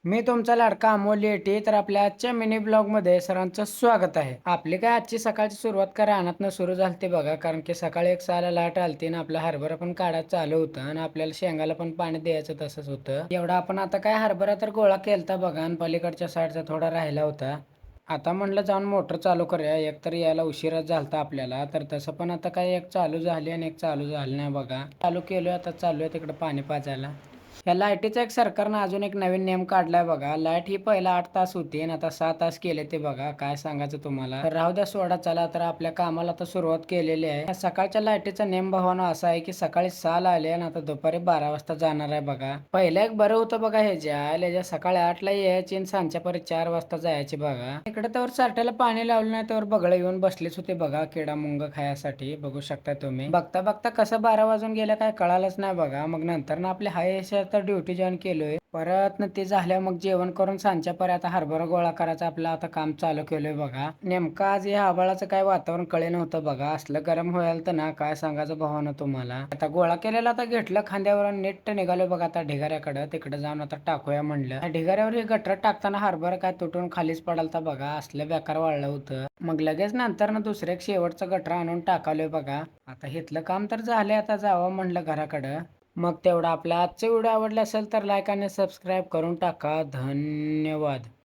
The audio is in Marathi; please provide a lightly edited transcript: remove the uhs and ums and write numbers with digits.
मी तुमचा लाडका अमोल येटे. तर आपल्या आजच्या मिनी ब्लॉगमध्ये सर्वांचं स्वागत आहे. आपली काय आजची सकाळची सुरुवात काय रानातनं सुरू झाली बघा, कारण की सकाळी 1:06 लाईट आलती आणि आपला हरभरा पण काढायचं चालू होतं आणि आपल्याला शेंगाला पण पाणी द्यायचं तसंच होतं. एवढा आपण आता काय हरभरा तर गोळा केलता बघा आणि पलीकडच्या साईडचा थोडा राहिला होता. आता म्हणलं जाऊन मोटर चालू करूया, एक तर यायला उशिराच झालता आपल्याला. तर तसं पण आता काय एक चालू झाली आणि एक चालू झाली नाही बघा. चालू केलोय, आता चालू आहे तिकडे पाणी पाजायला. या लाईटीचा एक सरकारनं अजून एक नवीन नियम काढलाय बघा. लाईट ही पहिला 8 तास होती आणि आता 6 तास केले ते बघा. काय सांगायचं तुम्हाला. तर राहू द्या, सोडा. चला तर आपल्या कामाला आता सुरुवात केलेली आहे. या सकाळच्या लाईटीचा नेम भावानं असा आहे की सकाळी 6 ला आले आणि आता दुपारी 12 वाजता जाणार आहे बघा. पहिलं एक बरं होतं बघा, ह्याच्या सकाळी 8 ला यायची आणि सांजच्या परी 4 वाजता जायची बघा. इकडे तर साठ्याला पाणी लावलं नाही तर बगळं येऊन बसलीच होते बघा, किडा मुंग खायासाठी. बघू शकता तुम्ही. बघता बघता कसं 12 वाजून गेलं काय कळालंच नाही बघा. मग नंतर ना आपली हाय तर ड्युटी जॉईन केलोय. परत ते झाल्या मग जेवण करून सांजच्या परी आता हरभरा गोळा करायचं आपलं आता काम चालू केलंय बघा. नेमकं आज या आभाळाचं काय वातावरण कळे नव्हतं बघा. असलं गरम व्हायला तर ना काय सांगायचं भावानं तुम्हाला. आता गोळा केलेला आता घेतलं खांद्यावर नीट निघालो बघा आता ढिगाऱ्याकडं. तिकडे जाऊन आता टाकूया म्हणलं. ढिगाऱ्यावर हे गटर टाकताना हरभरा काय तुटून खालीच पडालता बघा. असलं बेकार वाळलं होतं. मग लगेच नंतर ना दुसरं एक शेवटचं गटर आणून टाकालोय बघा. आता हिथलं काम तर झालंय, आता जावं म्हणलं घराकडं. मग तेवढा आपला आजचा व्हिडिओ आवडला असेल तर लाईक आणि सबस्क्राईब करून टाका. धन्यवाद.